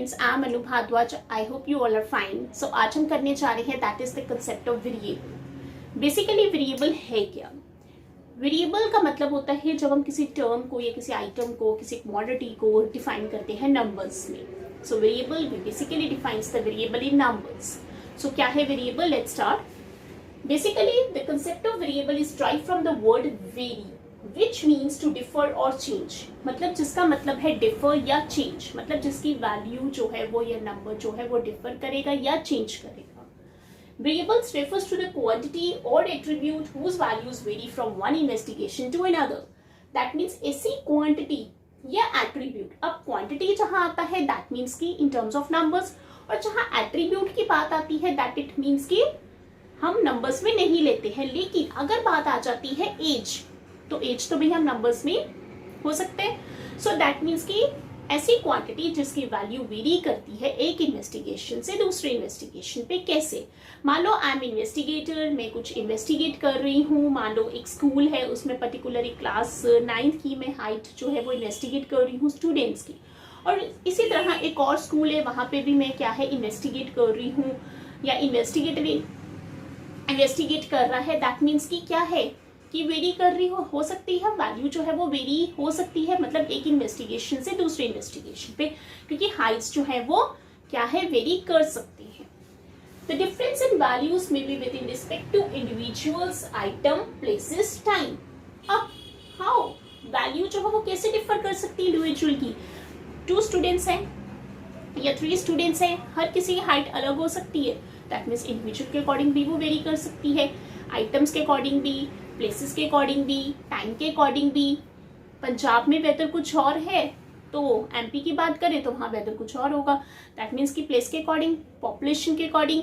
students, I am Anu Bhardwaj. I hope you all are fine. So आज हम करने जा रहे हैं that is the concept of variable. Basically variable है क्या? वेरिएबल का मतलब होता है जब हम किसी टर्म को या किसी आइटम को, किसी कमोडिटी को डिफाइन करते हैं नंबर्स में. So variable basically defines the variable in numbers. So क्या है variable? Let's start. Basically the concept of variable is drive from the word very which means to differ और change. मतलब जिसका मतलब है डिफर या चेंज, मतलब जिसकी वैल्यू जो है वो या नंबर जो है वो डिफर करेगा या चेंज करेगा. Variables refers to the quantity or attribute whose values vary from one investigation to another. That means ऐसी quantity या attribute. अब quantity जहाँ आता है that means कि in terms of numbers, और जहाँ attribute की बात आती है that it means कि हम numbers में नहीं लेते हैं. लेकिन अगर बात आ जाती है age, तो age तो भी हम numbers में हो सकते हैं. So that means कि ऐसी क्वांटिटी जिसकी वैल्यू वेरी करती है एक इन्वेस्टिगेशन से दूसरे इन्वेस्टिगेशन पे. कैसे? मान लो आई एम इन्वेस्टिगेटर, मैं कुछ इन्वेस्टिगेट कर रही हूँ. मान लो एक स्कूल है, उसमें पर्टिकुलरली क्लास 9th की मैं हाइट जो है वो इन्वेस्टिगेट कर रही हूँ स्टूडेंट्स की. और इसी तरह एक और स्कूल है, वहाँ पे भी मैं क्या है इन्वेस्टिगेट कर रही हूँ या इन्वेस्टिगेट कर रहा है. दैट मीन्स कि क्या है कि वेरी कर रही हो सकती है वैल्यू जो है वो वेरी हो सकती है, मतलब एक इन्वेस्टिगेशन से दूसरे इन्वेस्टिगेशन पे, क्योंकि हाइट्स जो है वो क्या है वेरी कर सकती है. The difference in values may be with in respect to individuals, item, places, time. अब हाउ वैल्यू जो है वो कैसे डिफर कर सकती है इंडिविजुअल की? 2 स्टूडेंट्स हैं या 3 स्टूडेंट्स हैं, हर किसी की हाइट अलग हो सकती है. दैट मीन्स इंडिविजुअल के अकॉर्डिंग भी वो वेरी कर सकती है, आइटम्स के अकॉर्डिंग भी, प्लेसेस के अकॉर्डिंग भी, टाइम के अकॉर्डिंग भी. पंजाब में वेदर कुछ और है तो एमपी की बात करें तो वहाँ वेदर कुछ और होगा. दैट मीन्स कि प्लेस के अकॉर्डिंग, पॉपुलेशन के अकॉर्डिंग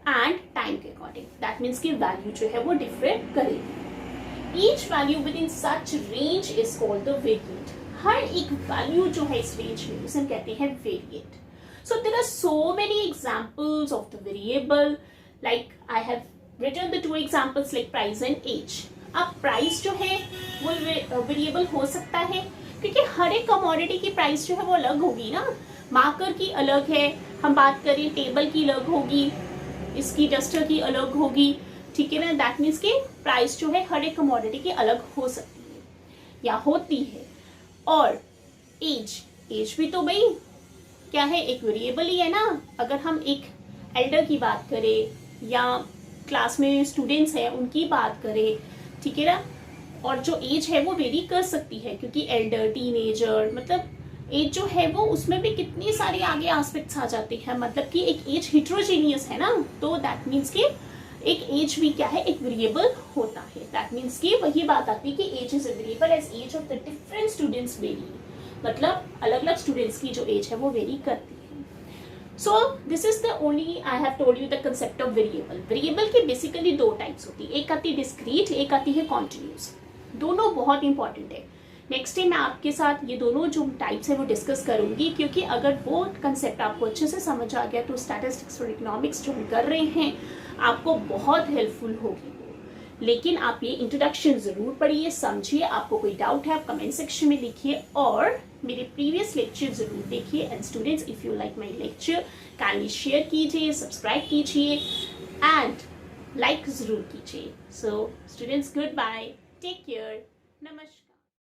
एंड टाइम के अकॉर्डिंग. दैट मीन्स कि वैल्यू जो है वो डिफरेंट करेगी. Each value within such range is called the variate. हर एक वैल्यू जो है इस रेंज में उसे हम कहते हैं variate. So there are so many examples of the variable. Like I have written the 2 examples like price and age. अब प्राइस जो है वो वेरिएबल हो सकता है क्योंकि हर एक कमोडिटी की प्राइस जो है वो अलग होगी ना. मार्कर की अलग है, हम बात करें टेबल की अलग होगी, इसकी डस्टर की अलग होगी, ठीक है ना. दैट मीन्स कि प्राइस जो है हर एक कमोडिटी की अलग हो सकती है या होती है. और एज भी तो भाई क्या है, एक वेरिएबल ही है ना. अगर हम एक एल्डर की बात करें या क्लास में स्टूडेंट्स हैं उनकी बात करें, ठीक है ना. और जो एज है वो वेरी कर सकती है क्योंकि एल्डर, टीनेजर, मतलब एज जो है वो उसमें भी कितनी सारे आगे एस्पेक्ट्स आ जाते हैं. मतलब कि एक एज हिट्रोजीनियस है ना, तो दैट मीन्स कि एक एज भी क्या है एक वेरिएबल होता है. दैट मीन्स कि वही बात आती है कि as is a variable as age of the different students vary. मतलब अलग अलग स्टूडेंट्स की जो एज है वो वेरी करती है. So this is the only I have told you the concept of variable. Variable की basically 2 types होती है, एक आती है discrete, एक आती है continuous. दोनों बहुत इंपॉर्टेंट है. नेक्स्ट टाइम मैं आपके साथ ये दोनों जो टाइप्स है वो डिस्कस करूंगी, क्योंकि अगर वो कंसेप्ट आपको अच्छे से समझ आ गया तो स्टैटिस्टिक्स और इकोनॉमिक्स जो हम कर रहे हैं आपको बहुत हेल्पफुल होगी. लेकिन आप ये इंट्रोडक्शन ज़रूर पढ़िए, समझिए. आपको कोई डाउट है आप कमेंट सेक्शन में लिखिए और मेरे प्रीवियस लेक्चर ज़रूर देखिए. And students, if you like my lecture kindly share कीजिए, सब्सक्राइब कीजिए एंड लाइक ज़रूर कीजिए. So students, good bye, take care, नमस्कार.